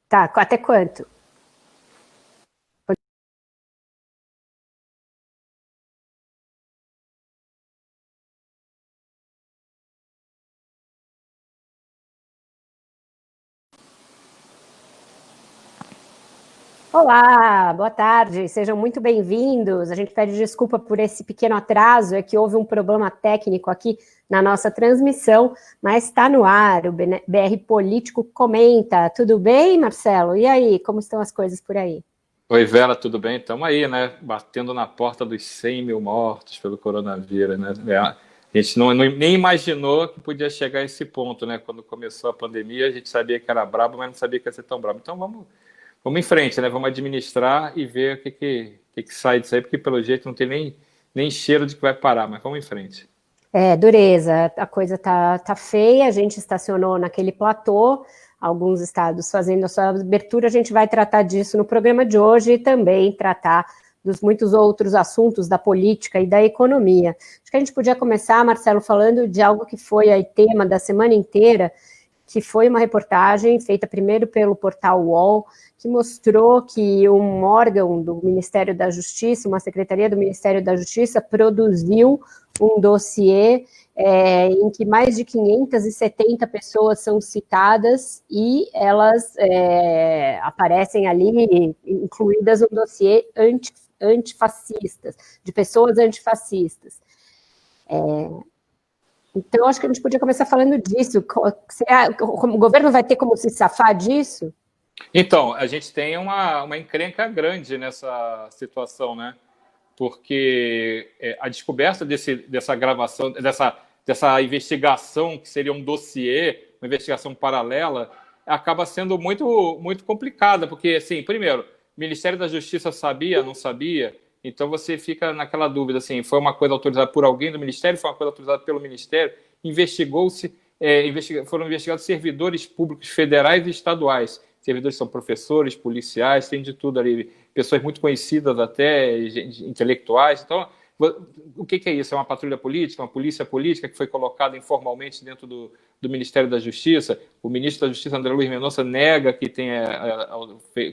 Tá, até quanto? Olá, boa tarde, sejam muito bem-vindos. A gente pede desculpa por esse pequeno atraso, é que houve um problema técnico aqui na nossa transmissão, mas está no ar, o BR Político comenta. Tudo bem, Marcelo? E aí, como estão as coisas por aí? Oi, Vera, tudo bem? Estamos aí, né? Batendo na porta dos 100 mil mortos pelo coronavírus, né? A gente nem imaginou que podia chegar a esse ponto, né? Quando começou a pandemia, a gente sabia que era brabo, mas não sabia que ia ser tão brabo. Então vamos em frente, né? Vamos administrar e ver o que sai disso aí, porque pelo jeito não tem nem cheiro de que vai parar, mas vamos em frente. É, dureza, a coisa tá feia, a gente estacionou naquele platô, alguns estados fazendo a sua abertura, a gente vai tratar disso no programa de hoje e também tratar dos muitos outros assuntos da política e da economia. Acho que a gente podia começar, Marcelo, falando de algo que foi aí tema da semana inteira, que foi uma reportagem feita primeiro pelo portal UOL, que mostrou que um órgão do Ministério da Justiça, uma secretaria do Ministério da Justiça, produziu um dossiê em que mais de 570 pessoas são citadas e elas aparecem ali incluídas no dossiê antifascistas, de pessoas antifascistas. Então, acho que a gente podia começar falando disso. O governo vai ter como se safar disso? Então, a gente tem uma encrenca grande nessa situação, né? Porque a descoberta dessa gravação, dessa investigação, que seria um dossiê, uma investigação paralela, acaba sendo muito, muito complicada, porque, assim, primeiro, o Ministério da Justiça sabia, não sabia, então você fica naquela dúvida, assim, foi uma coisa autorizada por alguém do Ministério, foi uma coisa autorizada pelo Ministério, foram investigados servidores públicos federais e estaduais. Servidores são professores, policiais, tem de tudo ali, pessoas muito conhecidas até, intelectuais. Então, o que é isso? É uma patrulha política, uma polícia política que foi colocada informalmente dentro do Ministério da Justiça. O ministro da Justiça, André Luiz Mendonça, nega que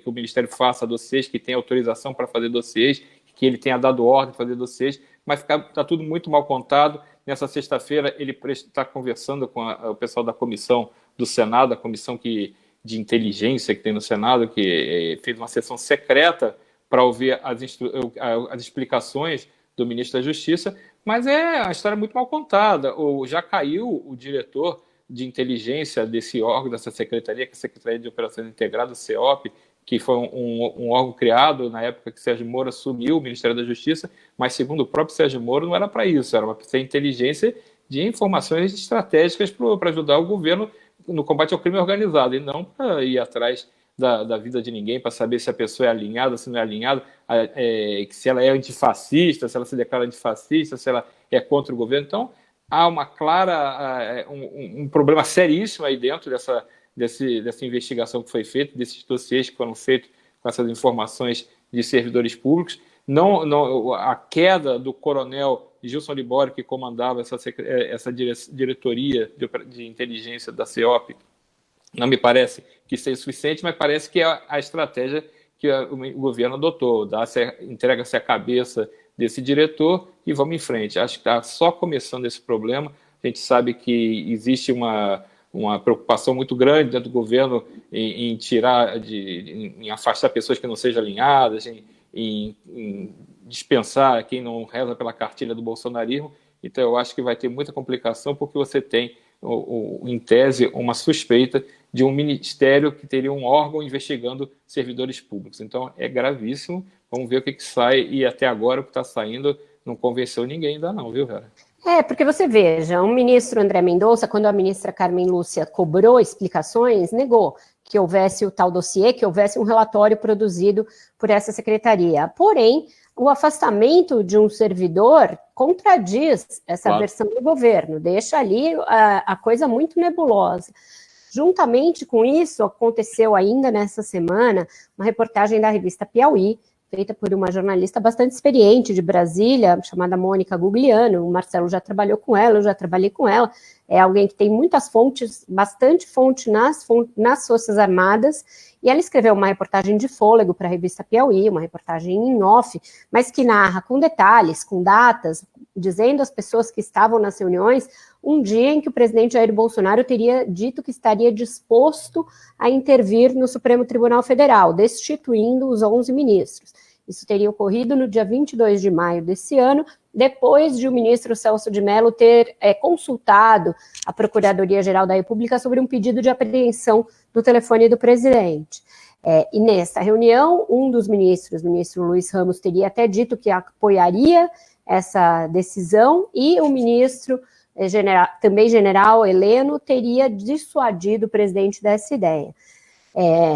o Ministério faça dossiês, que tem autorização para fazer dossiês, que ele tenha dado ordem para fazer dossiês, mas está tudo muito mal contado. Nessa sexta-feira, ele está conversando com o pessoal da comissão do Senado, a comissão de inteligência que tem no Senado, que fez uma sessão secreta para ouvir as explicações do ministro da Justiça, mas é uma história muito mal contada. Já caiu o diretor de inteligência desse órgão, dessa secretaria, que é a Secretaria de Operações Integradas, CEOP, que foi um órgão criado na época que Sérgio Moro assumiu o Ministério da Justiça, mas segundo o próprio Sérgio Moro não era para isso, era para ser inteligência de informações estratégicas para ajudar o governo no combate ao crime organizado, e não para ir atrás da vida de ninguém, para saber se a pessoa é alinhada, se não é alinhada, se ela é antifascista, se ela se declara antifascista, se ela é contra o governo. Então, há uma clara, um problema seríssimo aí dentro dessa investigação que foi feita, desses dossiês que foram feitos com essas informações de servidores públicos. A queda do coronel Gilson Libório, que comandava essa diretoria de inteligência da CEOP, não me parece que seja suficiente, mas parece que é a estratégia que o governo adotou, entrega-se a cabeça desse diretor e vamos em frente. Acho que está só começando esse problema. A gente sabe que existe uma preocupação muito grande dentro do governo em afastar pessoas que não sejam alinhadas, em dispensar quem não reza pela cartilha do bolsonarismo. Então, eu acho que vai ter muita complicação, porque você tem, em tese, uma suspeita de um ministério que teria um órgão investigando servidores públicos. Então, é gravíssimo. Vamos ver o que sai, e até agora o que está saindo não convenceu ninguém ainda não, viu, Vera? Porque você veja, o ministro André Mendonça, quando a ministra Carmen Lúcia cobrou explicações, negou que houvesse o tal dossiê, que houvesse um relatório produzido por essa secretaria. Porém, o afastamento de um servidor contradiz essa versão do governo, deixa ali a coisa muito nebulosa. Juntamente com isso, aconteceu ainda nessa semana uma reportagem da revista Piauí, feita por uma jornalista bastante experiente de Brasília, chamada Mônica Gugliano. O Marcelo já trabalhou com ela, eu já trabalhei com ela. É alguém que tem muitas fontes, bastante fonte nas Forças Armadas, e ela escreveu uma reportagem de fôlego para a revista Piauí, uma reportagem em off, mas que narra com detalhes, com datas, dizendo às pessoas que estavam nas reuniões um dia em que o presidente Jair Bolsonaro teria dito que estaria disposto a intervir no Supremo Tribunal Federal, destituindo os 11 ministros. Isso teria ocorrido no dia 22 de maio desse ano, depois de o ministro Celso de Mello ter consultado a Procuradoria-Geral da República sobre um pedido de apreensão do telefone do presidente. E nessa reunião, um dos ministros, o ministro Luiz Ramos, teria até dito que apoiaria essa decisão, e o ministro também general Heleno teria dissuadido o presidente dessa ideia.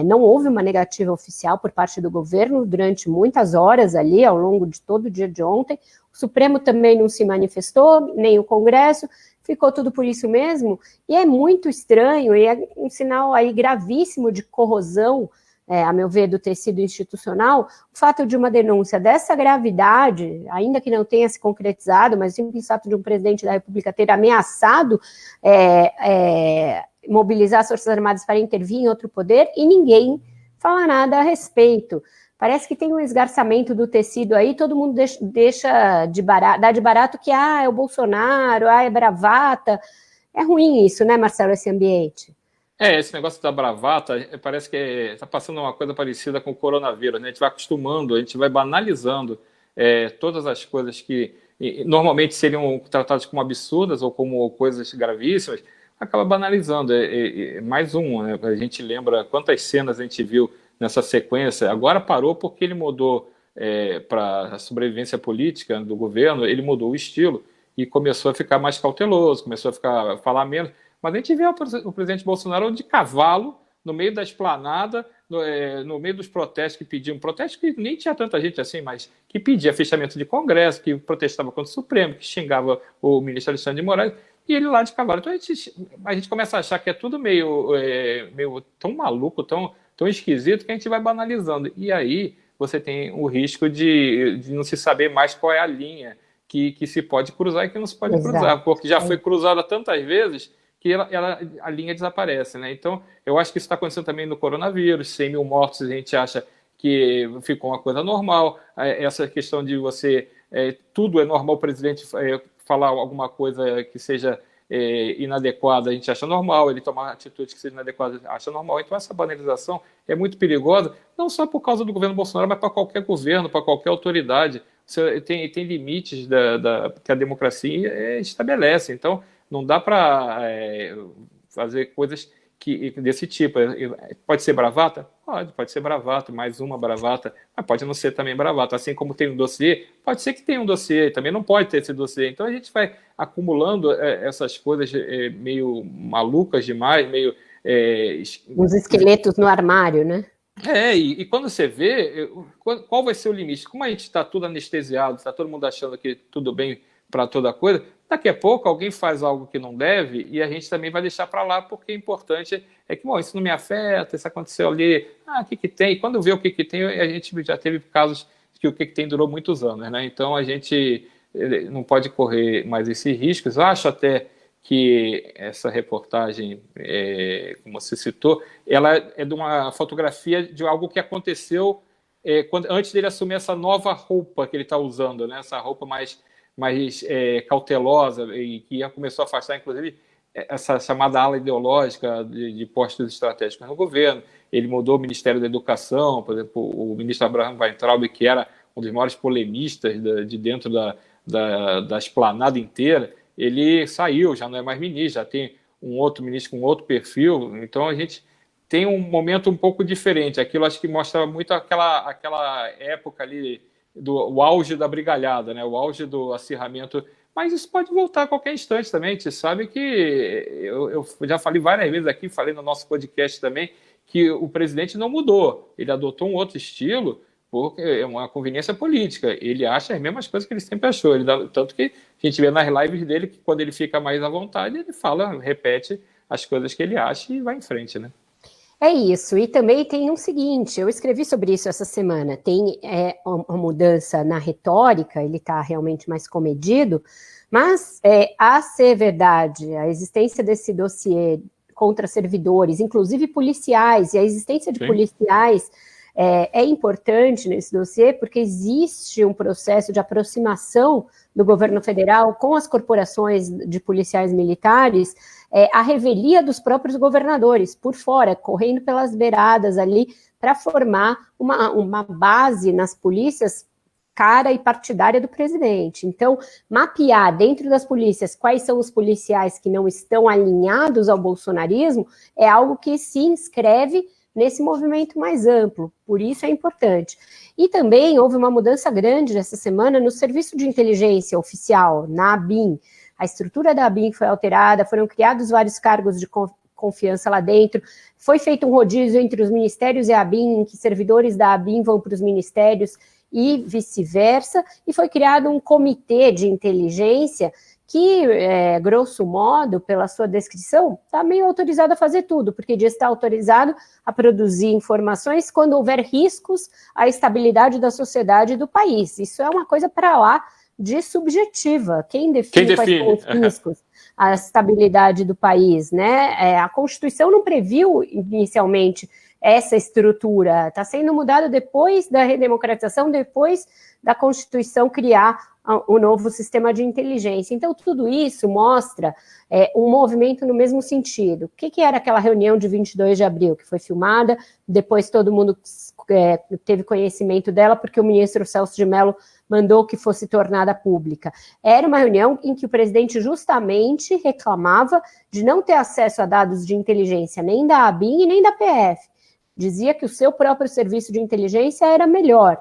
Não houve uma negativa oficial por parte do governo durante muitas horas ali, ao longo de todo o dia de ontem. O Supremo também não se manifestou, nem o Congresso, ficou tudo por isso mesmo, e é muito estranho, e é um sinal aí gravíssimo de corrosão, a meu ver, do tecido institucional, o fato de uma denúncia dessa gravidade, ainda que não tenha se concretizado, mas o simples fato de um presidente da República ter ameaçado mobilizar as Forças Armadas para intervir em outro poder, e ninguém fala nada a respeito. Parece que tem um esgarçamento do tecido aí, todo mundo deixa de barato, dá de barato que é o Bolsonaro, é bravata. É ruim isso, né, Marcelo, esse ambiente? Esse negócio da bravata, parece que está passando uma coisa parecida com o coronavírus, né? A gente vai acostumando, a gente vai banalizando todas as coisas que normalmente seriam tratadas como absurdas ou como coisas gravíssimas, acaba banalizando. Mais um, né? A gente lembra quantas cenas a gente viu nessa sequência. Agora parou porque ele mudou para a sobrevivência política do governo, ele mudou o estilo e começou a ficar mais cauteloso, começou a falar menos. Mas a gente vê o presidente Bolsonaro de cavalo, no meio da esplanada, no meio dos protestos que pediam, protestos que nem tinha tanta gente assim, mas que pedia fechamento de Congresso, que protestava contra o Supremo, que xingava o ministro Alexandre de Moraes, e ele lá de cavalo. Então a gente começa a achar que é tudo meio tão maluco, tão esquisito, que a gente vai banalizando. E aí você tem o risco de não se saber mais qual é a linha que se pode cruzar e que não se pode cruzar, porque já foi cruzada tantas vezes que a linha desaparece, né? Então, eu acho que isso está acontecendo também no coronavírus, 100 mil mortos, a gente acha que ficou uma coisa normal, essa questão de tudo é normal, o presidente falar alguma coisa que seja inadequada, a gente acha normal, ele tomar atitude que seja inadequada, acha normal. Então, essa banalização é muito perigosa, não só por causa do governo Bolsonaro, mas para qualquer governo, para qualquer autoridade. Tem limites que a democracia estabelece. Então, não dá para fazer coisas desse tipo. Pode ser bravata? Pode ser bravata, mais uma bravata, mas pode não ser também bravata. Assim como tem um dossiê, pode ser que tenha um dossiê, também não pode ter esse dossiê. Então a gente vai acumulando essas coisas meio malucas demais, meio... Os esqueletos no armário, né? E quando você vê, qual vai ser o limite? Como a gente está tudo anestesiado, está todo mundo achando que tudo bem para toda coisa, daqui a pouco alguém faz algo que não deve e a gente também vai deixar para lá, porque o importante é que, bom, isso não me afeta, isso aconteceu ali, o que tem? E quando vê o que tem, a gente já teve casos que o que tem durou muitos anos, né? Então a gente não pode correr mais esses riscos. Eu acho até que essa reportagem, como você citou, ela é de uma fotografia de algo que aconteceu antes dele assumir essa nova roupa que ele está usando, né? Essa roupa mais cautelosa, e que começou a afastar, inclusive, essa chamada ala ideológica de postos estratégicos no governo. Ele mudou o Ministério da Educação, por exemplo, o ministro Abraham Weintraub, que era um dos maiores polemistas de dentro da esplanada inteira, ele saiu, já não é mais ministro, já tem um outro ministro com outro perfil. Então a gente tem um momento um pouco diferente. Aquilo acho que mostra muito aquela época ali, o auge da brigalhada, né? O auge do acirramento, mas isso pode voltar a qualquer instante também. A gente sabe que eu já falei várias vezes aqui, falei no nosso podcast também, que o presidente não mudou, ele adotou um outro estilo porque é uma conveniência política, ele acha as mesmas coisas que ele sempre achou, tanto que a gente vê nas lives dele que quando ele fica mais à vontade, ele repete as coisas que ele acha e vai em frente, né? É isso, e também tem um seguinte, eu escrevi sobre isso essa semana, tem uma mudança na retórica, ele está realmente mais comedido, mas a ser verdade, a existência desse dossiê contra servidores, inclusive policiais, e a existência de policiais é importante nesse dossiê, porque existe um processo de aproximação do governo federal com as corporações de policiais militares, a revelia dos próprios governadores, por fora, correndo pelas beiradas ali, para formar uma base nas polícias cara e partidária do presidente. Então, mapear dentro das polícias quais são os policiais que não estão alinhados ao bolsonarismo é algo que se inscreve nesse movimento mais amplo, por isso é importante. E também houve uma mudança grande essa semana no Serviço de Inteligência Oficial, na ABIN. A estrutura da ABIN foi alterada, foram criados vários cargos de confiança lá dentro, foi feito um rodízio entre os ministérios e a ABIN, em que servidores da ABIN vão para os ministérios e vice-versa, e foi criado um comitê de inteligência que, grosso modo, pela sua descrição, está meio autorizado a fazer tudo, porque diz que está autorizado a produzir informações quando houver riscos à estabilidade da sociedade e do país. Isso é uma coisa para lá de subjetiva. Quem define quais são os riscos à estabilidade do país, né? A Constituição não previu inicialmente essa estrutura, está sendo mudado depois da redemocratização, depois da Constituição criar o novo sistema de inteligência. Então, tudo isso mostra um movimento no mesmo sentido. O que era aquela reunião de 22 de abril, que foi filmada, depois todo mundo teve conhecimento dela, porque o ministro Celso de Mello mandou que fosse tornada pública. Era uma reunião em que o presidente justamente reclamava de não ter acesso a dados de inteligência nem da ABIN e nem da PF. Dizia que o seu próprio serviço de inteligência era melhor.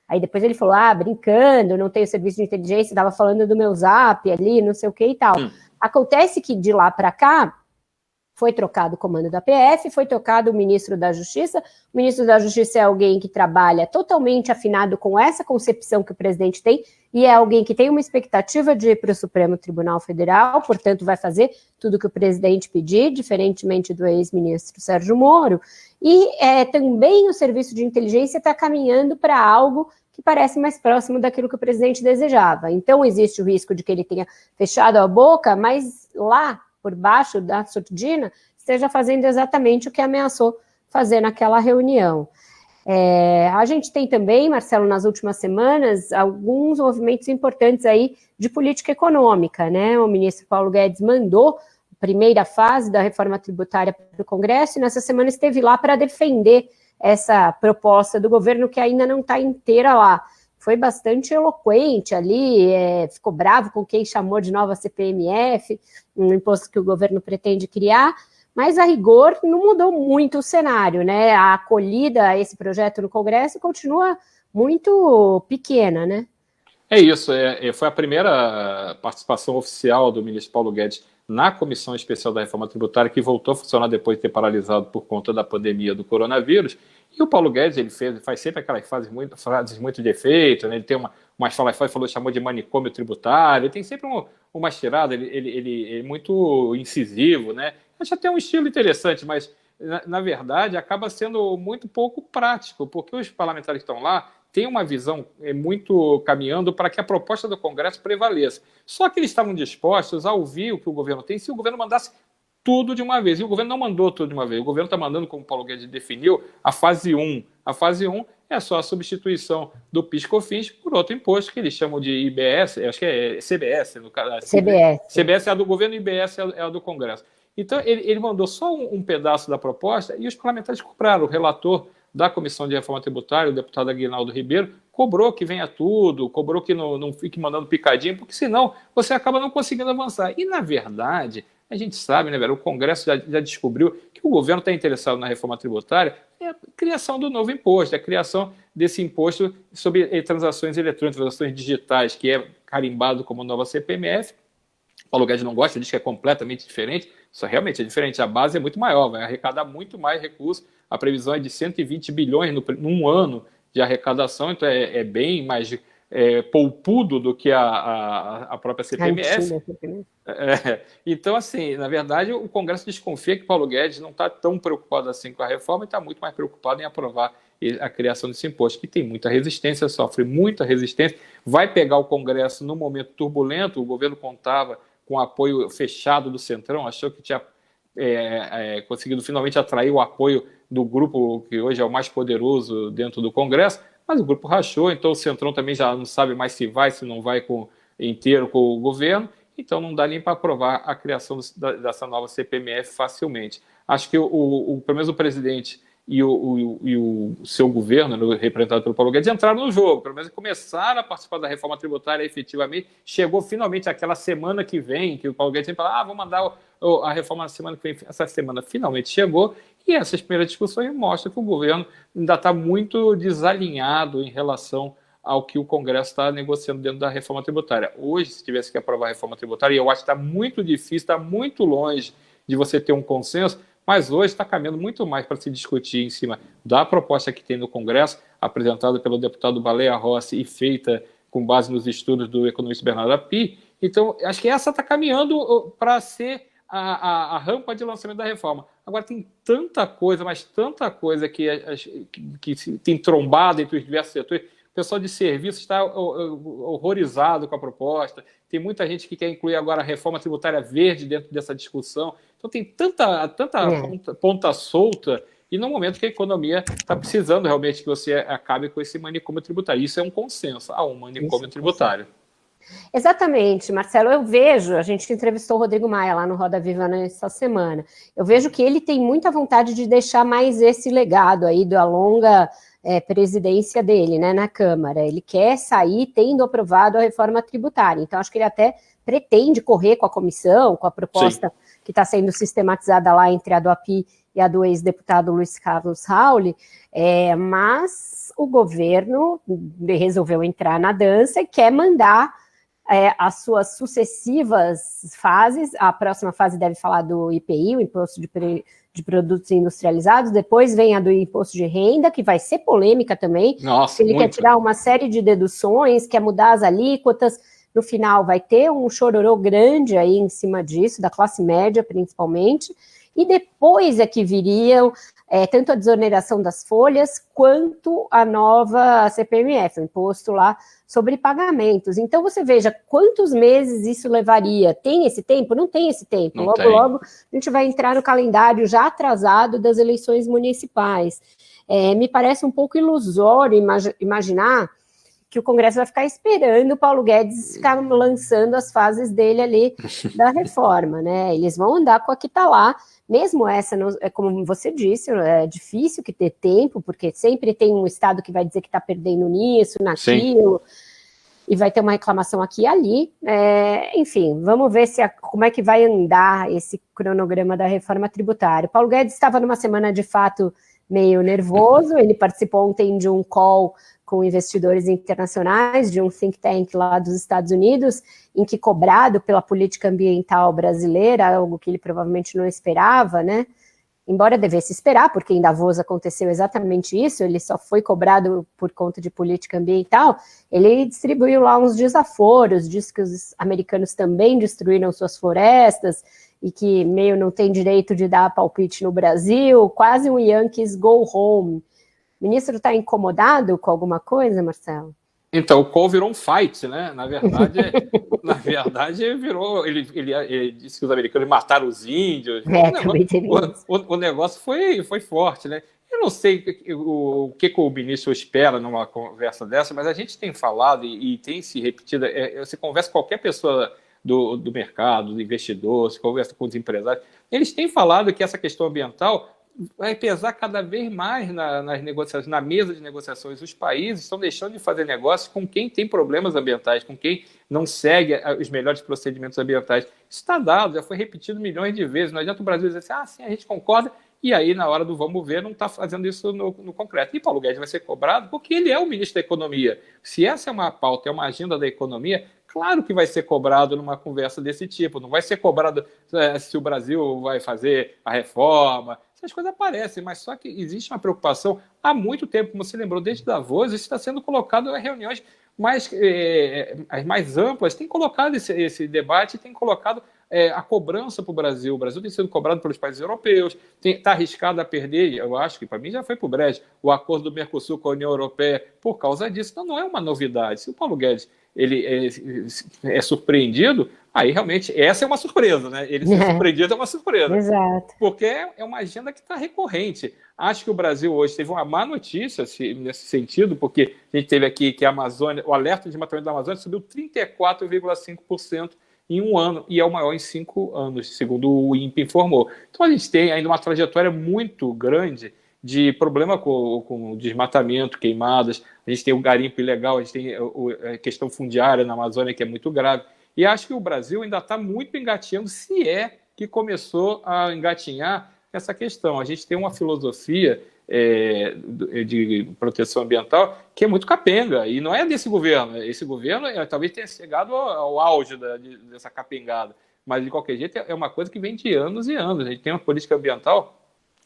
Aí depois ele falou, brincando, não tenho serviço de inteligência, estava falando do meu zap ali, não sei o que e tal. Acontece que de lá para cá, foi trocado o comando da PF, foi trocado o ministro da Justiça. O ministro da Justiça é alguém que trabalha totalmente afinado com essa concepção que o presidente tem, e é alguém que tem uma expectativa de ir para o Supremo Tribunal Federal, portanto vai fazer tudo que o presidente pedir, diferentemente do ex-ministro Sérgio Moro. E também o serviço de inteligência está caminhando para algo que parece mais próximo daquilo que o presidente desejava. Então existe o risco de que ele tenha fechado a boca, mas lá, por baixo da surdina, esteja fazendo exatamente o que ameaçou fazer naquela reunião. A gente tem também, Marcelo, nas últimas semanas, alguns movimentos importantes aí de política econômica, né? O ministro Paulo Guedes mandou a primeira fase da reforma tributária para o Congresso e nessa semana esteve lá para defender essa proposta do governo que ainda não está inteira lá. Foi bastante eloquente ali, ficou bravo com quem chamou de nova CPMF, um imposto que o governo pretende criar, mas a rigor não mudou muito o cenário, né? A acolhida a esse projeto no Congresso continua muito pequena, né? É isso, foi a primeira participação oficial do ministro Paulo Guedes na Comissão Especial da Reforma Tributária, que voltou a funcionar depois de ter paralisado por conta da pandemia do coronavírus. E o Paulo Guedes, ele faz sempre aquelas frases muito de efeito, né? Ele tem umas falas, chamou de manicômio tributário, ele tem sempre umas tiradas, ele é muito incisivo, né? Acho até um estilo interessante, mas, na verdade, acaba sendo muito pouco prático, porque os parlamentares que estão lá têm uma visão muito caminhando para que a proposta do Congresso prevaleça. Só que eles estavam dispostos a ouvir o que o governo tem se o governo mandasse tudo de uma vez. E o governo não mandou tudo de uma vez. O governo está mandando, como o Paulo Guedes definiu, a fase 1. A fase 1 é só a substituição do PIS/COFINS por outro imposto que eles chamam de IBS, acho que é CBS, no caso. CBS é a do governo e IBS é a do Congresso. Então, ele mandou só um pedaço da proposta e os parlamentares cobraram. O relator da Comissão de Reforma Tributária, o deputado Aguinaldo Ribeiro, cobrou que venha tudo, cobrou que não fique mandando picadinho, porque senão você acaba não conseguindo avançar. E, na verdade, a gente sabe, né, velho, o Congresso já descobriu que o governo está interessado na reforma tributária, é a criação do novo imposto, é a criação desse imposto sobre transações eletrônicas, transações digitais, que é carimbado como nova CPMF. O Paulo Guedes não gosta, diz que é completamente diferente, só realmente é diferente, a base é muito maior, vai arrecadar muito mais recursos, a previsão é de 120 bilhões num ano de arrecadação, então é bem mais polpudo do que a própria CPMF. Então, assim, na verdade, o Congresso desconfia que Paulo Guedes não está tão preocupado assim com a reforma e está muito mais preocupado em aprovar a criação desse imposto, que tem muita resistência, sofre muita resistência, vai pegar o Congresso num momento turbulento. O governo contava com o apoio fechado do Centrão, achou que tinha conseguido finalmente atrair o apoio do grupo que hoje é o mais poderoso dentro do Congresso, mas o grupo rachou, então o Centrão também já não sabe mais se vai, se não vai inteiro com o governo, então não dá nem para aprovar a criação dessa nova CPMF facilmente. Acho que pelo menos o presidente e o seu governo, representado pelo Paulo Guedes, entraram no jogo, pelo menos começaram a participar da reforma tributária efetivamente. Chegou finalmente aquela semana que vem, que o Paulo Guedes sempre fala, vou mandar a reforma na semana que vem. Essa semana finalmente chegou, e essas primeiras discussões mostram que o governo ainda está muito desalinhado em relação ao que o Congresso está negociando dentro da reforma tributária. Hoje, se tivesse que aprovar a reforma tributária, e eu acho que está muito difícil, está muito longe de você ter um consenso, mas hoje está caminhando muito mais para se discutir em cima da proposta que tem no Congresso, apresentada pelo deputado Baleia Rossi e feita com base nos estudos do economista Bernardo Api. Então, acho que essa está caminhando para ser a rampa de lançamento da reforma. Agora, tem tanta coisa, mas tanta coisa que tem trombado entre os diversos setores. O pessoal de serviço está horrorizado com a proposta. Tem muita gente que quer incluir agora a reforma tributária verde dentro dessa discussão. Então, tem tanta ponta solta, e no momento que a economia está precisando realmente que você acabe com esse manicômio tributário. Isso é um consenso, um manicômio tributário. Exatamente, Marcelo, eu vejo, a gente entrevistou o Rodrigo Maia lá no Roda Viva nessa semana, eu vejo que ele tem muita vontade de deixar mais esse legado aí da longa presidência dele, né, na Câmara. Ele quer sair tendo aprovado a reforma tributária, então acho que ele até pretende correr com a comissão, com a proposta que está sendo sistematizada lá entre a do API e a do ex-deputado Luiz Carlos Rauli, mas o governo resolveu entrar na dança e quer mandar as suas sucessivas fases. A próxima fase deve falar do IPI, o Imposto de Produtos Industrializados, depois vem a do Imposto de Renda, que vai ser polêmica também. Nossa, ele quer tirar uma série de deduções, quer mudar as alíquotas, no final vai ter um chororô grande aí em cima disso, da classe média principalmente, e depois é que viriam tanto a desoneração das folhas, quanto a nova CPMF, o imposto lá sobre pagamentos. Então, você veja quantos meses isso levaria. Tem esse tempo? Não tem esse tempo. Logo, a gente vai entrar no calendário já atrasado das eleições municipais. Me parece um pouco ilusório imaginar que o Congresso vai ficar esperando o Paulo Guedes ficar lançando as fases dele ali da reforma, né? Eles vão andar com a que está lá. Mesmo essa, como você disse, é difícil que ter tempo, porque sempre tem um estado que vai dizer que está perdendo nisso, naquilo, e vai ter uma reclamação aqui e ali. Enfim, vamos ver como é que vai andar esse cronograma da reforma tributária. O Paulo Guedes estava numa semana, de fato, meio nervoso. Ele participou ontem de um call com investidores internacionais, de um think tank lá dos Estados Unidos, em que, cobrado pela política ambiental brasileira, algo que ele provavelmente não esperava, né? Embora devesse esperar, porque em Davos aconteceu exatamente isso, ele só foi cobrado por conta de política ambiental. Ele distribuiu lá uns desaforos, disse que os americanos também destruíram suas florestas e que meio não tem direito de dar palpite no Brasil, quase um Yankees go home. O ministro está incomodado com alguma coisa, Marcelo? Então, o call virou um fight, né? Na verdade virou. Ele disse que os americanos mataram os índios. O negócio foi forte, né? Eu não sei o que o ministro espera numa conversa dessa, mas a gente tem falado e tem se repetido. Você conversa com qualquer pessoa do mercado, do investidor, você conversa com os empresários, eles têm falado que essa questão ambiental vai pesar cada vez mais nas negociações, na mesa de negociações. Os países estão deixando de fazer negócios com quem tem problemas ambientais, com quem não segue os melhores procedimentos ambientais. Isso está dado, já foi repetido milhões de vezes. Não adianta o Brasil dizer assim, sim, a gente concorda, e aí, na hora do vamos ver, não está fazendo isso no concreto. E Paulo Guedes vai ser cobrado porque ele é o ministro da Economia. Se essa é uma pauta, é uma agenda da economia, claro que vai ser cobrado numa conversa desse tipo. Não vai ser cobrado se o Brasil vai fazer a reforma. Essas coisas aparecem, mas só que existe uma preocupação há muito tempo, como você lembrou, desde Davos, isso está sendo colocado em reuniões mas as mais amplas têm colocado esse debate, têm colocado a cobrança para o Brasil. O Brasil tem sido cobrado pelos países europeus, está arriscado a perder, eu acho que para mim já foi para o brejo, o acordo do Mercosul com a União Europeia por causa disso. Então não é uma novidade. Se o Paulo Guedes ele é surpreendido, aí realmente essa é uma surpresa, né? Ele ser surpreendido é uma surpresa. Exato. Porque é uma agenda que está recorrente. Acho que o Brasil hoje teve uma má notícia nesse sentido, porque a gente teve aqui que a Amazônia, o alerta de desmatamento da Amazônia subiu 34,5% em um ano, e é o maior em 5 anos, segundo o INPE informou. Então a gente tem ainda uma trajetória muito grande de problema com desmatamento, queimadas, a gente tem o garimpo ilegal, a gente tem a questão fundiária na Amazônia, que é muito grave. E acho que o Brasil ainda está muito engatinhando, se é que começou a engatinhar essa questão. A gente tem uma filosofia de proteção ambiental que é muito capenga, e não é desse governo. Esse governo talvez tenha chegado ao auge dessa capengada, mas de qualquer jeito é uma coisa que vem de anos e anos. A gente tem uma política ambiental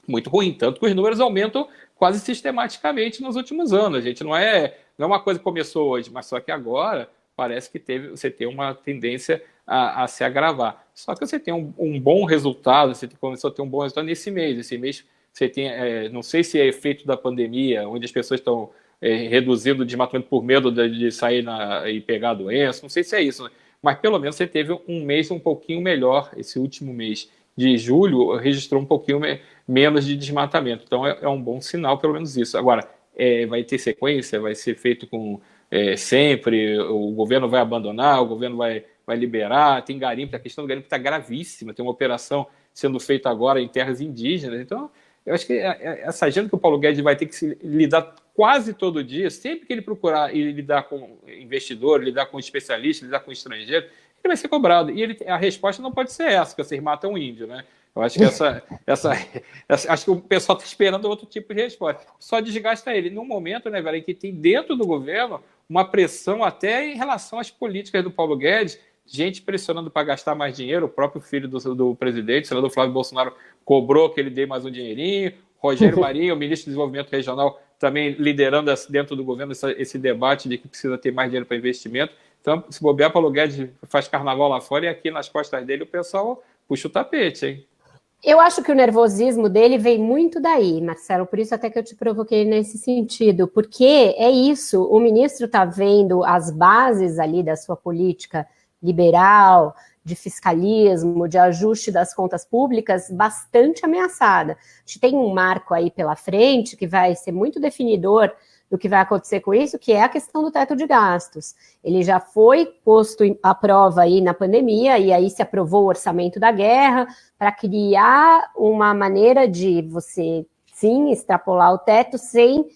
muito ruim, tanto que os números aumentam quase sistematicamente nos últimos anos. A gente não é uma coisa que começou hoje, mas só que agora parece que você tem uma tendência a se agravar. Só que você tem um bom resultado, você começou a ter um bom resultado nesse mês. Esse mês você tem, não sei se é efeito da pandemia, onde as pessoas estão reduzindo o desmatamento por medo de sair e pegar a doença, não sei se é isso, né? Mas pelo menos você teve um mês um pouquinho melhor. Esse último mês de julho registrou um pouquinho menos de desmatamento, então é um bom sinal, pelo menos isso. Agora, vai ter sequência, vai ser feito com sempre, o governo vai abandonar, o governo vai liberar, tem garimpo, a questão do garimpo está gravíssima, tem uma operação sendo feita agora em terras indígenas. Então eu acho que essa agenda que o Paulo Guedes vai ter que lidar quase todo dia, sempre que ele procurar lidar com investidor, lidar com especialista, lidar com estrangeiro, ele vai ser cobrado. E a resposta não pode ser essa, que vocês matam um índio, né? Eu acho que acho que o pessoal está esperando outro tipo de resposta. Só desgasta ele. Num momento, né, velho, que tem dentro do governo uma pressão até em relação às políticas do Paulo Guedes, gente pressionando para gastar mais dinheiro. O próprio filho do presidente, o senador Flávio Bolsonaro, cobrou que ele dê mais um dinheirinho. Rogério Marinho, o ministro do Desenvolvimento Regional, também liderando dentro do governo esse debate de que precisa ter mais dinheiro para investimento. Então, se bobear, Paulo Guedes faz carnaval lá fora, e aqui nas costas dele o pessoal puxa o tapete, hein? Eu acho que o nervosismo dele vem muito daí, Marcelo, por isso até que eu te provoquei nesse sentido, porque é isso, o ministro está vendo as bases ali da sua política liberal, de fiscalismo, de ajuste das contas públicas, bastante ameaçada. A gente tem um marco aí pela frente que vai ser muito definidor do que vai acontecer com isso, que é a questão do teto de gastos. Ele já foi posto à prova aí na pandemia, e aí se aprovou o orçamento da guerra para criar uma maneira de você, sim, extrapolar o teto sem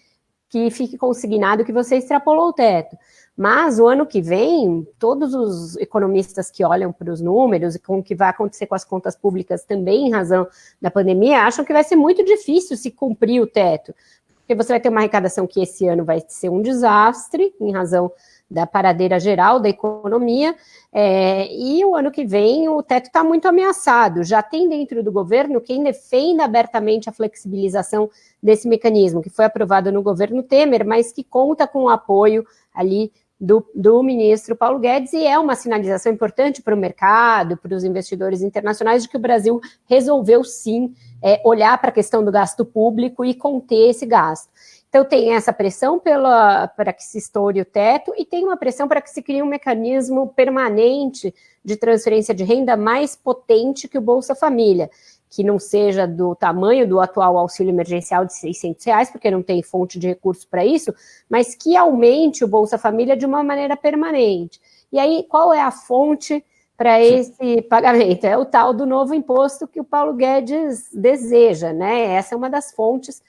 que fique consignado que você extrapolou o teto. Mas o ano que vem, todos os economistas que olham para os números e com o que vai acontecer com as contas públicas também em razão da pandemia, acham que vai ser muito difícil se cumprir o teto. Porque você vai ter uma arrecadação que esse ano vai ser um desastre, em razão da paradeira geral da economia, e o ano que vem o teto está muito ameaçado. Já tem dentro do governo quem defenda abertamente a flexibilização desse mecanismo, que foi aprovado no governo Temer, mas que conta com o apoio ali do ministro Paulo Guedes, e é uma sinalização importante para o mercado, para os investidores internacionais, de que o Brasil resolveu sim olhar para a questão do gasto público e conter esse gasto. Então tem essa pressão para que se estoure o teto, e tem uma pressão para que se crie um mecanismo permanente de transferência de renda mais potente que o Bolsa Família, que não seja do tamanho do atual auxílio emergencial de R$600, porque não tem fonte de recurso para isso, mas que aumente o Bolsa Família de uma maneira permanente. E aí, qual é a fonte para esse pagamento? É o tal do novo imposto que o Paulo Guedes deseja, né? Essa é uma das fontes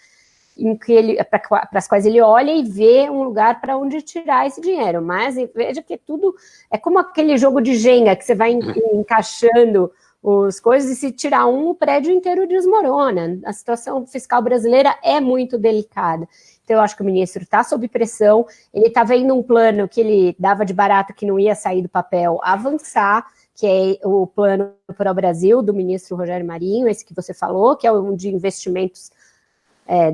para as quais ele olha e vê um lugar para onde tirar esse dinheiro. Mas veja que tudo é como aquele jogo de Jenga, que você vai encaixando as coisas, e se tirar o prédio inteiro desmorona. A situação fiscal brasileira é muito delicada. Então, eu acho que o ministro está sob pressão, ele está vendo um plano que ele dava de barato, que não ia sair do papel, avançar, que é o plano para o Brasil, do ministro Rogério Marinho, esse que você falou, que é um de investimentos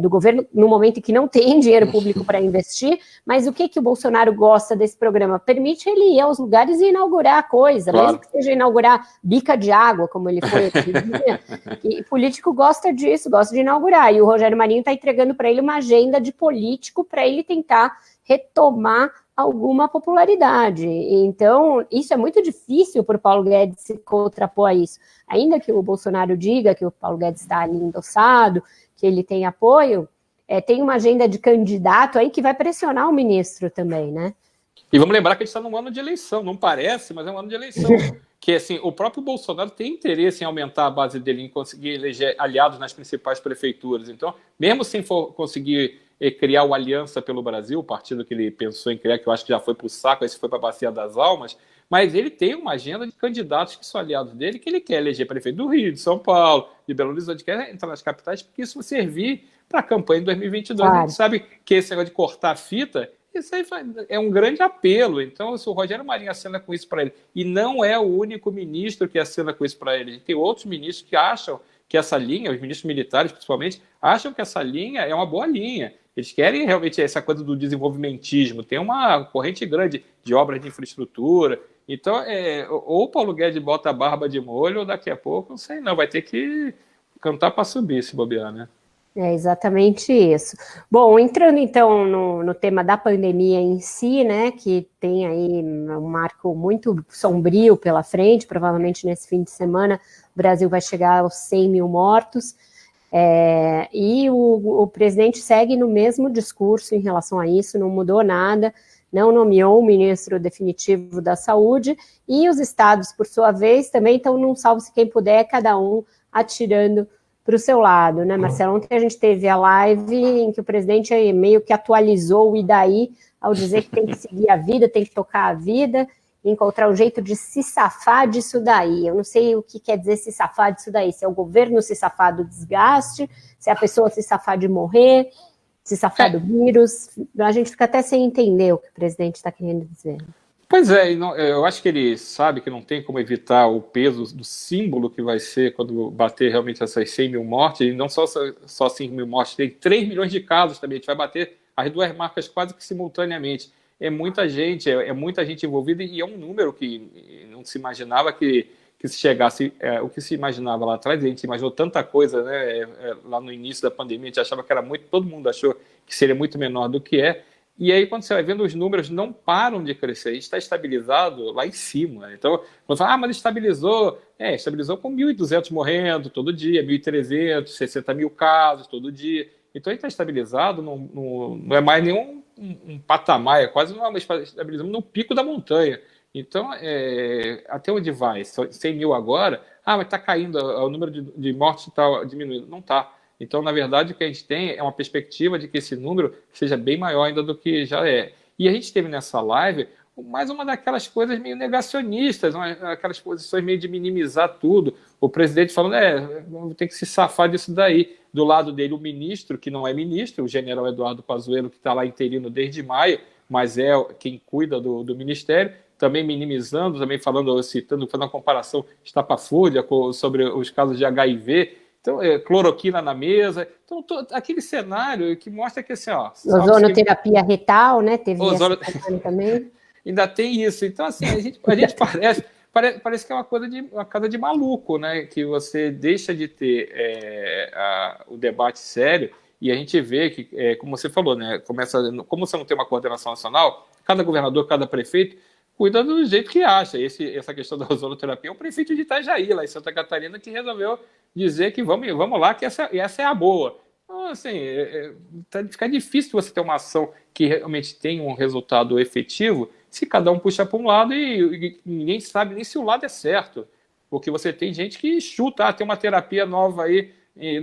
do governo, no momento em que não tem dinheiro público para investir, mas o que o Bolsonaro gosta desse programa? Permite ele ir aos lugares e inaugurar a coisa, claro. Mesmo que seja inaugurar bica de água, como ele foi aquele dia. E político gosta disso, gosta de inaugurar. E o Rogério Marinho está entregando para ele uma agenda de político para ele tentar retomar alguma popularidade. Então, isso é muito difícil para o Paulo Guedes se contrapor a isso. Ainda que o Bolsonaro diga que o Paulo Guedes está ali endossado, que ele tem apoio, tem uma agenda de candidato aí que vai pressionar o ministro também, né? E vamos lembrar que a gente está num ano de eleição, não parece, mas é um ano de eleição. Que assim, o próprio Bolsonaro tem interesse em aumentar a base dele, em conseguir eleger aliados nas principais prefeituras. Então, mesmo sem conseguir criar o Aliança pelo Brasil, o partido que ele pensou em criar, que eu acho que já foi para o saco, esse foi para a Bacia das Almas, mas ele tem uma agenda de candidatos que são aliados dele, que ele quer eleger prefeito do Rio, de São Paulo, de Belo Horizonte, quer entrar nas capitais, porque isso vai servir para a campanha em 2022. Claro. A gente sabe que esse negócio de cortar a fita, isso aí é um grande apelo. Então, se o Rogério Marinho acena com isso para ele, e não é o único ministro que acena com isso para ele, tem outros ministros que acham que essa linha, os ministros militares principalmente, acham que essa linha é uma boa linha. Eles querem realmente essa coisa do desenvolvimentismo. Tem uma corrente grande de obras de infraestrutura. Então, ou o Paulo Guedes bota a barba de molho, ou daqui a pouco, não sei não, vai ter que cantar para subir se bobear, né? É exatamente isso. Bom, entrando então no tema da pandemia em si, né, que tem aí um marco muito sombrio pela frente, provavelmente nesse fim de semana o Brasil vai chegar aos 100 mil mortos, e o presidente segue no mesmo discurso em relação a isso, não mudou nada, não nomeou o ministro definitivo da saúde, e os estados, por sua vez, também estão num salve-se quem puder, cada um atirando para o seu lado, né, Marcelo? Ontem a gente teve a live em que o presidente meio que atualizou o IDAI ao dizer que tem que seguir a vida, tem que tocar a vida, encontrar um jeito de se safar disso daí. Eu não sei o que quer dizer se safar disso daí, se é o governo se safar do desgaste, se é a pessoa se safar de morrer, se safar do vírus. A gente fica até sem entender o que o presidente está querendo dizer. Pois é, eu acho que ele sabe que não tem como evitar o peso do símbolo que vai ser quando bater realmente essas 100 mil mortes, e não só 100 mil mortes, tem 3 milhões de casos também, a gente vai bater as duas marcas quase que simultaneamente. É muita gente envolvida, e é um número que não se imaginava que se chegasse, o que se imaginava lá atrás, a gente imaginou tanta coisa, né, lá no início da pandemia, a gente achava que era muito, todo mundo achou que seria muito menor do que é. E aí, quando você vai vendo, os números não param de crescer, está estabilizado lá em cima. Então, quando fala, mas estabilizou com 1.200 morrendo todo dia, 1.300, 60 mil casos todo dia. Então, ele está estabilizado, não é mais nenhum um patamar, é quase uma estabilização no pico da montanha. Então, até onde vai? 100 mil agora? Mas está caindo, o número de mortes está diminuindo. Não está. Então, na verdade, o que a gente tem é uma perspectiva de que esse número seja bem maior ainda do que já é. E a gente teve nessa live mais uma daquelas coisas meio negacionistas, aquelas posições meio de minimizar tudo. O presidente falando, tem que se safar disso daí. Do lado dele, o ministro, que não é ministro, o general Eduardo Pazuello, que está lá interino desde maio, mas é quem cuida do ministério, também minimizando, também fazendo uma comparação estapafúrdia sobre os casos de HIV. Então, cloroquina na mesa. Então, aquele cenário que mostra que assim, ozonoterapia retal, né? Teve essa também. Ainda tem isso. Então, assim, a gente parece que é uma casa de maluco, né? Que você deixa de ter o debate sério, e a gente vê que, como você falou, né? Como você não tem uma coordenação nacional, cada governador, cada prefeito cuida do jeito que acha. Essa questão da ozonoterapia é o prefeito de Itajaí, lá em Santa Catarina, que resolveu dizer que vamos lá, que essa é a boa. Então, assim, fica difícil você ter uma ação que realmente tenha um resultado efetivo se cada um puxa para um lado e ninguém sabe nem se o lado é certo. Porque você tem gente que chuta, tem uma terapia nova aí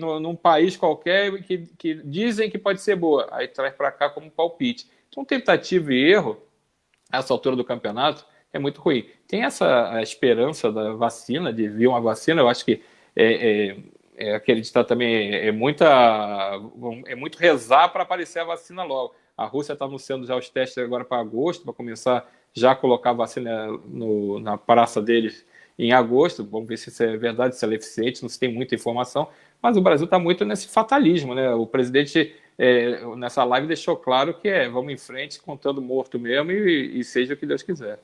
num país qualquer que dizem que pode ser boa, aí traz para cá como palpite. Então, tentativa e erro, essa altura do campeonato, é muito ruim. Tem a esperança da vacina, de vir uma vacina, eu acho que acreditar também é muito rezar para aparecer a vacina logo. A Rússia está anunciando já os testes agora para agosto, para começar já a colocar a vacina na praça deles em agosto. Vamos ver se isso é verdade, se ela é eficiente, não se tem muita informação, mas o Brasil está muito nesse fatalismo, né? O presidente, nessa live, deixou claro que vamos em frente, contando morto mesmo, e seja o que Deus quiser.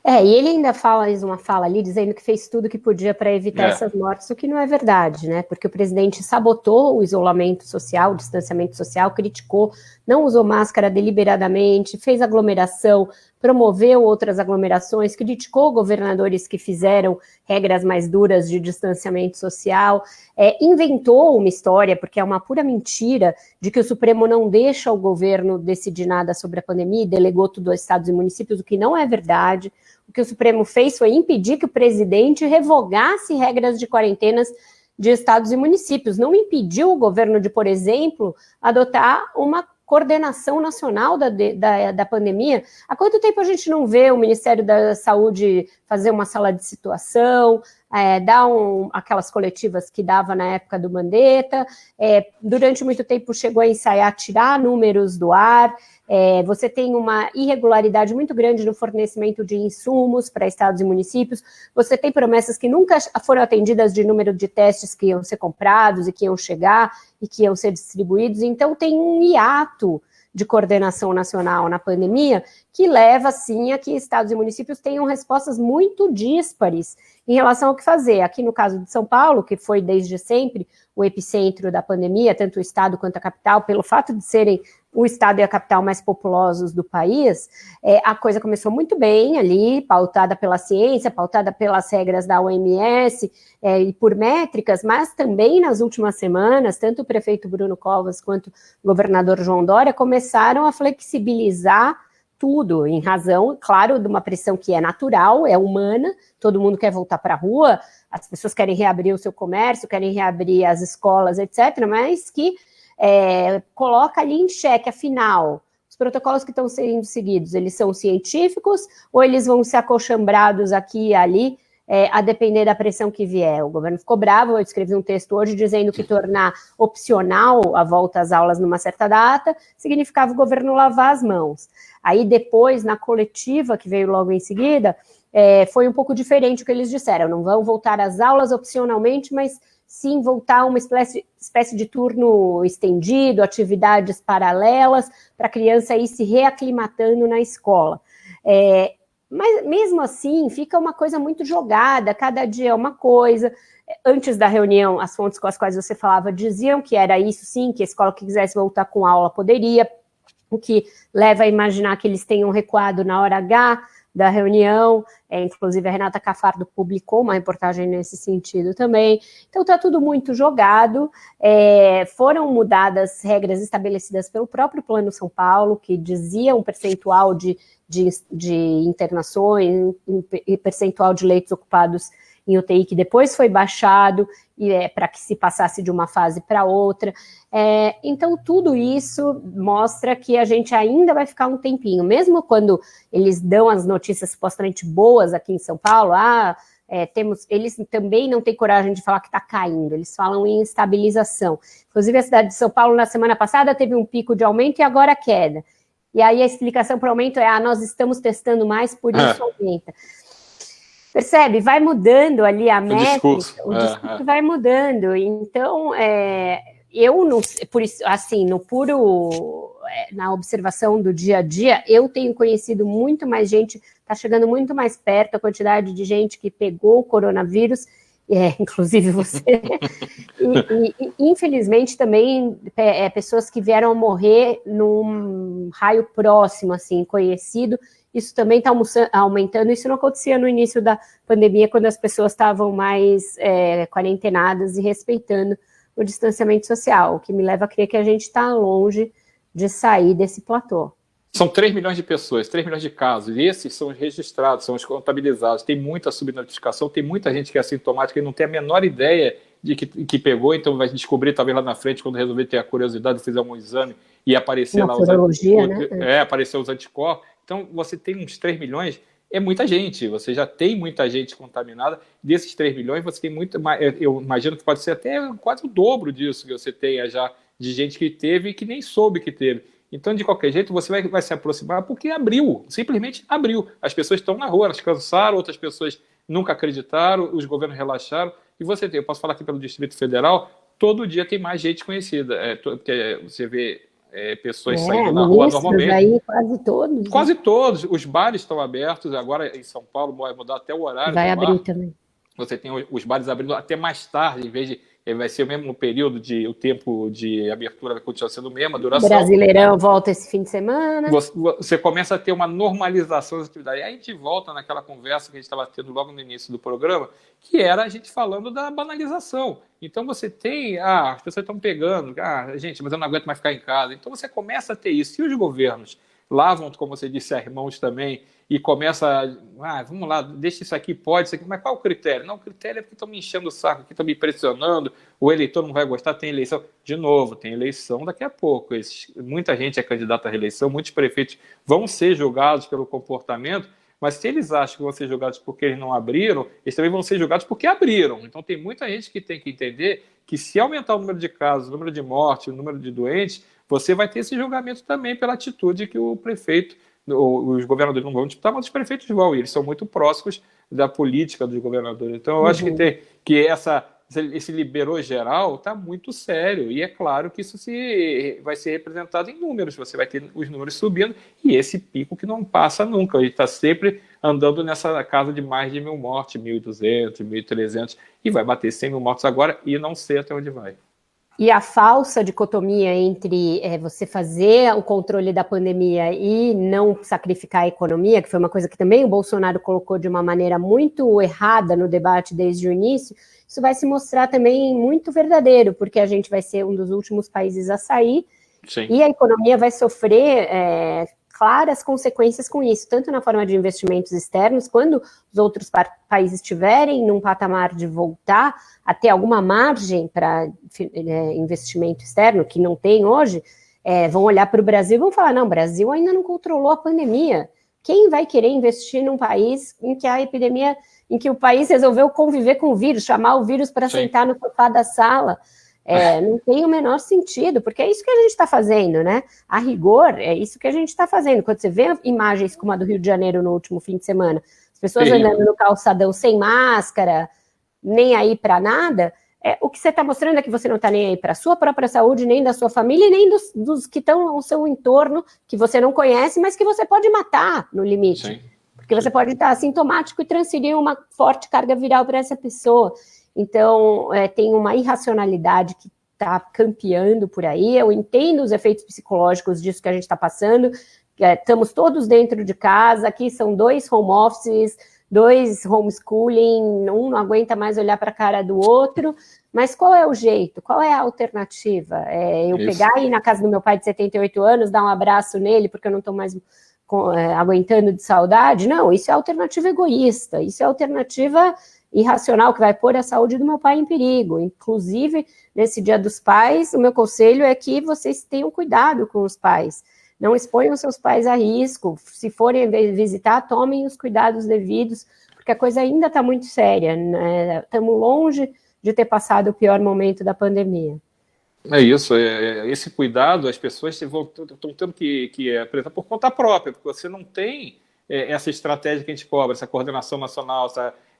E ele ainda fez uma fala ali dizendo que fez tudo que podia para evitar essas mortes, o que não é verdade, né? Porque o presidente sabotou o isolamento social, o distanciamento social, criticou, não usou máscara deliberadamente, fez aglomeração, promoveu outras aglomerações, criticou governadores que fizeram regras mais duras de distanciamento social, inventou uma história, porque é uma pura mentira, de que o Supremo não deixa o governo decidir nada sobre a pandemia e delegou tudo aos estados e municípios, o que não é verdade. O que o Supremo fez foi impedir que o presidente revogasse regras de quarentenas de estados e municípios. Não impediu o governo de, por exemplo, adotar uma coordenação nacional da pandemia. Há quanto tempo a gente não vê o Ministério da Saúde fazer uma sala de situação, dar aquelas coletivas que dava na época do Mandetta, durante muito tempo chegou a ensaiar tirar números do ar, você tem uma irregularidade muito grande no fornecimento de insumos para estados e municípios, você tem promessas que nunca foram atendidas de número de testes que iam ser comprados e que iam chegar e que iam ser distribuídos, então tem um hiato de coordenação nacional na pandemia, que leva, sim, a que estados e municípios tenham respostas muito díspares em relação ao que fazer. Aqui no caso de São Paulo, que foi desde sempre o epicentro da pandemia, tanto o estado quanto a capital, pelo fato de serem o estado e a capital mais populosos do país, a coisa começou muito bem ali, pautada pela ciência, pautada pelas regras da OMS e por métricas, mas também nas últimas semanas, tanto o prefeito Bruno Covas quanto o governador João Dória começaram a flexibilizar tudo, em razão, claro, de uma pressão que é natural, é humana, todo mundo quer voltar para a rua, as pessoas querem reabrir o seu comércio, querem reabrir as escolas, etc., mas que coloca ali em xeque, afinal, os protocolos que estão sendo seguidos, eles são científicos ou eles vão ser acochambrados aqui e ali, a depender da pressão que vier? O governo ficou bravo, eu escrevi um texto hoje dizendo que tornar opcional a volta às aulas numa certa data significava o governo lavar as mãos. Aí depois, na coletiva que veio logo em seguida, foi um pouco diferente o que eles disseram, não vão voltar às aulas opcionalmente, mas sim voltar a uma espécie de turno estendido, atividades paralelas, para a criança ir se reaclimatando na escola. Mas mesmo assim, fica uma coisa muito jogada, cada dia é uma coisa. Antes da reunião, as fontes com as quais você falava diziam que era isso sim, que a escola que quisesse voltar com aula poderia, o que leva a imaginar que eles tenham recuado na hora H da reunião, inclusive a Renata Cafardo publicou uma reportagem nesse sentido também. Então está tudo muito jogado, foram mudadas regras estabelecidas pelo próprio Plano São Paulo, que dizia um percentual de internações e percentual de leitos ocupados em UTI, que depois foi baixado para que se passasse de uma fase para outra. Então, tudo isso mostra que a gente ainda vai ficar um tempinho, mesmo quando eles dão as notícias supostamente boas aqui em São Paulo, eles também não têm coragem de falar que está caindo, eles falam em estabilização. Inclusive, a cidade de São Paulo, na semana passada, teve um pico de aumento e agora queda. E aí a explicação para o aumento nós estamos testando mais, por isso aumenta. Percebe? Vai mudando ali a métrica, o discurso vai mudando. Então, eu não, por isso, assim, na observação do dia a dia, eu tenho conhecido muito mais gente, está chegando muito mais perto a quantidade de gente que pegou o coronavírus, inclusive você, e infelizmente também pessoas que vieram a morrer num raio próximo, assim, conhecido. Isso também está aumentando, isso não acontecia no início da pandemia, quando as pessoas estavam mais quarentenadas e respeitando o distanciamento social, o que me leva a crer que a gente está longe de sair desse platô. São 3 milhões de pessoas, 3 milhões de casos, e esses são os registrados, são os contabilizados, tem muita subnotificação, tem muita gente que é assintomática e não tem a menor ideia de que pegou, então vai descobrir talvez lá na frente, quando resolver ter a curiosidade, fizer um exame e aparecer lá aparecer os anticorpos. Então, você tem uns 3 milhões, é muita gente, você já tem muita gente contaminada. Desses 3 milhões, você tem muito mais, eu imagino que pode ser até quase o dobro disso que você tenha já, de gente que teve e que nem soube que teve. Então, de qualquer jeito, você vai se aproximar porque abriu, simplesmente abriu. As pessoas estão na rua, elas cansaram, outras pessoas nunca acreditaram, os governos relaxaram. E você tem, eu posso falar aqui pelo Distrito Federal, todo dia tem mais gente conhecida. Porque você vê pessoas saindo na rua normalmente. Aí, quase todos. Quase todos. Os bares estão abertos. Agora, em São Paulo, vai mudar até o horário vai do bar. Abrir também. Você tem os bares abrindo até mais tarde, em vez de vai ser o mesmo período o tempo de abertura vai continuar sendo o mesmo, a duração. Brasileirão volta esse fim de semana. Você começa a ter uma normalização das atividades. Aí a gente volta naquela conversa que a gente estava tendo logo no início do programa, que era a gente falando da banalização. Então você tem, as pessoas estão pegando, gente, mas eu não aguento mais ficar em casa. Então você começa a ter isso. E os governos lavam, como você disse, as mãos também, e começa, vamos lá, deixa isso aqui, pode, isso aqui, mas qual é o critério? Não, o critério é porque estão me enchendo o saco, aqui estão me pressionando, o eleitor não vai gostar, tem eleição. De novo, tem eleição daqui a pouco. Muita gente é candidata à reeleição, muitos prefeitos vão ser julgados pelo comportamento, mas se eles acham que vão ser julgados porque eles não abriram, eles também vão ser julgados porque abriram. Então tem muita gente que tem que entender que se aumentar o número de casos, o número de mortes, o número de doentes, você vai ter esse julgamento também pela atitude que o prefeito, os governadores não vão disputar, mas os prefeitos vão, e eles são muito próximos da política dos governadores. Então, eu acho que esse liberou geral está muito sério, e é claro que isso vai ser representado em números, você vai ter os números subindo, e esse pico que não passa nunca, ele está sempre andando nessa casa de mais de 1.000 mortes, 1.200, 1.300, e vai bater 100.000 mortes agora, e não sei até onde vai. E a falsa dicotomia entre você fazer o controle da pandemia e não sacrificar a economia, que foi uma coisa que também o Bolsonaro colocou de uma maneira muito errada no debate desde o início, isso vai se mostrar também muito verdadeiro, porque a gente vai ser um dos últimos países a sair. Sim. E a economia vai sofrer claras consequências com isso, tanto na forma de investimentos externos, quando os outros países estiverem num patamar de voltar a ter alguma margem para investimento externo, que não tem hoje, vão olhar para o Brasil e vão falar, não, o Brasil ainda não controlou a pandemia. Quem vai querer investir num país em que a epidemia, em que o país resolveu conviver com o vírus, chamar o vírus para sentar no sofá da sala? Não tem o menor sentido, porque é isso que a gente está fazendo, né? A rigor, é isso que a gente está fazendo. Quando você vê imagens como a do Rio de Janeiro no último fim de semana, as pessoas andando no calçadão sem máscara, nem aí para nada, o que você está mostrando é que você não está nem aí para a sua própria saúde, nem da sua família, nem dos que estão ao seu entorno, que você não conhece, mas que você pode matar no limite. Sim. Porque você pode estar assintomático e transferir uma forte carga viral para essa pessoa. Então, tem uma irracionalidade que está campeando por aí. Eu entendo os efeitos psicológicos disso que a gente está passando. Estamos todos dentro de casa. Aqui são 2 home offices, 2 homeschooling. Um não aguenta mais olhar para a cara do outro. Mas qual é o jeito? Qual é a alternativa? Eu pegar e ir na casa do meu pai de 78 anos, dar um abraço nele, porque eu não estou mais aguentando de saudade? Não, isso é alternativa egoísta. Isso é alternativa irracional, que vai pôr a saúde do meu pai em perigo. Inclusive, nesse Dia dos Pais, o meu conselho é que vocês tenham cuidado com os pais. Não exponham seus pais a risco. Se forem visitar, tomem os cuidados devidos, porque a coisa ainda está muito séria, né? Estamos longe de ter passado o pior momento da pandemia. É isso, esse cuidado, as pessoas estão tendo que apresentar por conta própria, porque você não tem essa estratégia que a gente cobra, essa coordenação nacional,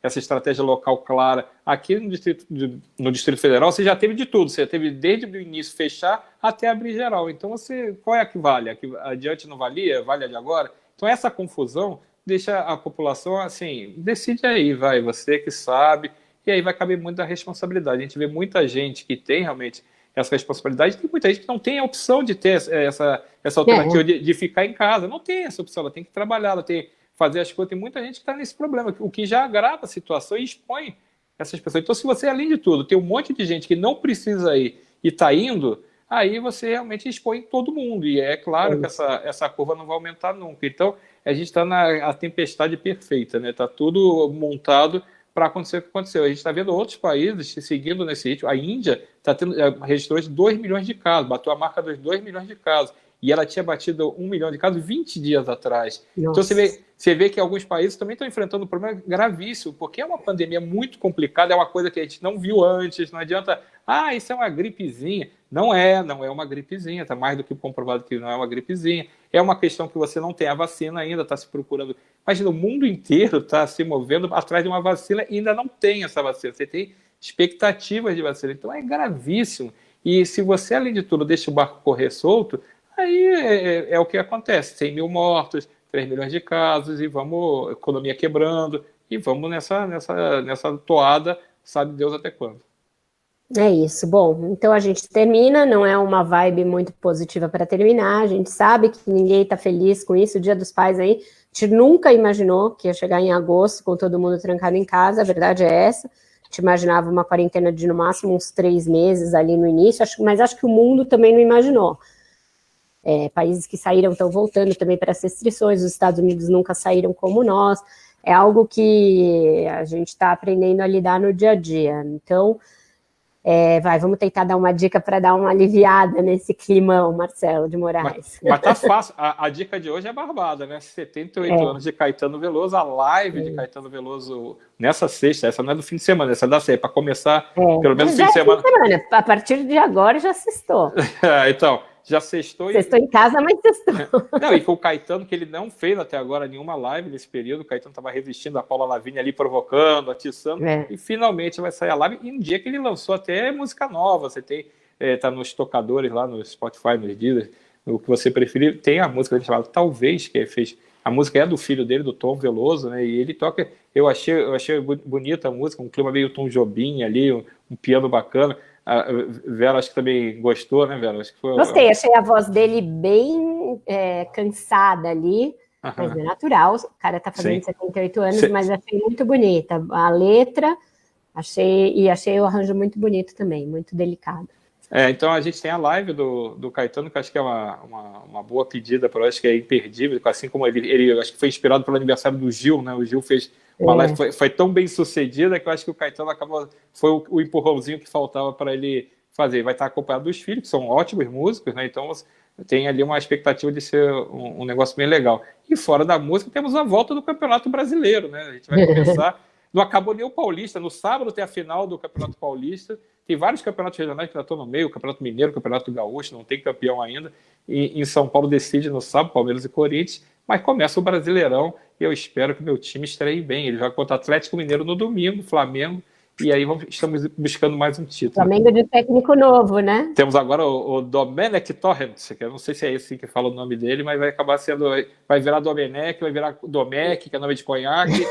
essa estratégia local clara. Aqui no Distrito Federal você já teve de tudo, você já teve desde o início fechar até abrir geral. Então, qual é a que vale? A que adiante não valia? Vale a de agora? Então, essa confusão deixa a população assim, decide aí, você que sabe, e aí vai caber muito da responsabilidade. A gente vê muita gente que tem realmente essa responsabilidade, tem muita gente que não tem a opção de ter essa alternativa de ficar em casa, não tem essa opção, ela tem que trabalhar, ela tem que fazer as coisas, tem muita gente que está nesse problema, o que já agrava a situação e expõe essas pessoas. Então, se você, além de tudo, tem um monte de gente que não precisa ir e está indo, aí você realmente expõe todo mundo, e é claro que essa curva não vai aumentar nunca. Então, a gente está na tempestade perfeita, né? Está tudo montado para acontecer o que aconteceu. A gente está vendo outros países seguindo nesse ritmo. A Índia registrou 2 milhões de casos, bateu a marca dos 2 milhões de casos. E ela tinha batido 1 milhão de casos 20 dias atrás. Nossa. Então você vê que alguns países também estão enfrentando um problema gravíssimo, porque é uma pandemia muito complicada, é uma coisa que a gente não viu antes, não adianta, isso é uma gripezinha. Não é uma gripezinha, está mais do que comprovado que não é uma gripezinha. É uma questão que você não tem a vacina ainda, está se procurando. Imagina, o mundo inteiro está se movendo atrás de uma vacina e ainda não tem essa vacina. Você tem expectativas de vacina. Então é gravíssimo. E se você, além de tudo, deixa o barco correr solto, aí é o que acontece. 100 mil mortos, 3 milhões de casos, e vamos, economia quebrando, e vamos nessa toada, sabe Deus até quando. É isso. Bom, então a gente termina, não é uma vibe muito positiva para terminar, a gente sabe que ninguém está feliz com isso, o Dia dos Pais aí, a gente nunca imaginou que ia chegar em agosto com todo mundo trancado em casa, a verdade é essa, a gente imaginava uma quarentena de no máximo uns 3 meses ali no início, mas acho que o mundo também não imaginou. Países que saíram estão voltando também para as restrições, os Estados Unidos nunca saíram como nós, é algo que a gente está aprendendo a lidar no dia a dia, então... vamos tentar dar uma dica para dar uma aliviada nesse climão, Marcelo de Moraes. Mas tá fácil. A dica de hoje é barbada, né? 78 anos de Caetano Veloso, a live de Caetano Veloso nessa sexta, essa não é do fim de semana, essa é da sexta, para começar pelo menos fim de semana. A partir de agora já sextou. Então, já sextou. Sextou em casa, mas sextou. Não, e com o Caetano, que ele não fez até agora nenhuma live nesse período, o Caetano estava resistindo, a Paula Lavigne ali provocando, atiçando, e finalmente vai sair a live. E um dia que ele lançou até música nova, você tem, tá nos tocadores lá no Spotify, nos Deezer, o que você preferir, tem a música dele chamada Talvez, que ele fez. A música é do filho dele, do Tom Veloso, né? E ele toca. Eu achei bonita a música, um clima meio Tom Jobim ali, um piano bacana. A Vera acho que também gostou, né, Vera? Acho que foi... Gostei, achei a voz dele bem cansada ali, mas é natural, o cara tá fazendo 78 anos, mas achei muito bonita. A letra, achei o arranjo muito bonito também, muito delicado. Então a gente tem a live do Caetano, que acho que é uma boa pedida para acho que é imperdível, assim como ele acho que foi inspirado pelo aniversário do Gil, né? O Gil fez uma live, foi tão bem sucedida que eu acho que o Caetano foi o empurrãozinho que faltava para ele fazer. Vai estar acompanhado dos filhos, que são ótimos músicos, né? Então tem ali uma expectativa de ser um negócio bem legal. E fora da música, temos a volta do Campeonato Brasileiro, né? A gente vai começar. Não acabou nem o Paulista. No sábado tem a final do Campeonato Paulista. Tem vários campeonatos regionais que já estão no meio, o Campeonato Mineiro, o Campeonato Gaúcho, não tem campeão ainda. E em São Paulo decide no sábado, Palmeiras e Corinthians. Mas começa o Brasileirão e eu espero que meu time estreie bem. Ele joga contra o Atlético Mineiro no domingo, Flamengo. E aí estamos buscando mais um título. Flamengo de técnico novo, né? Temos agora o Domenech Torrent, que eu não sei se é esse que fala o nome dele, mas vai acabar sendo... Vai virar Domenech, vai virar Domecq, que é nome de conhaque,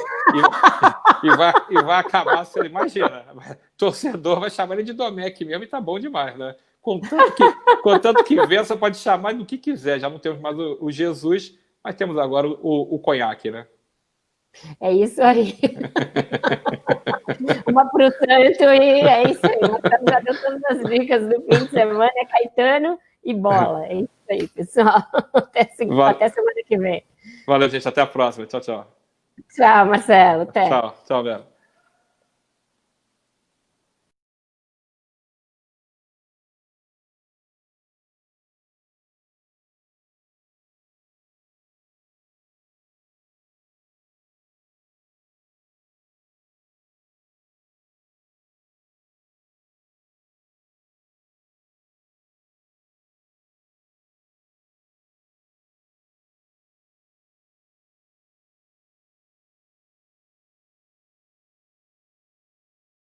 e vai acabar sendo... Imagina, torcedor vai chamar ele de Domecq mesmo e tá bom demais, né? Contanto que vença, pode chamar do que quiser. Já não temos mais o Jesus, mas temos agora o conhaque, né? É isso aí. Uma pro santo e é isso aí. Já deu todas as dicas do fim de semana, é Caetano e bola. É isso aí, pessoal. Até semana que vem. Valeu, gente. Até a próxima. Tchau, tchau. Tchau, Marcelo. Até. Tchau, Bela.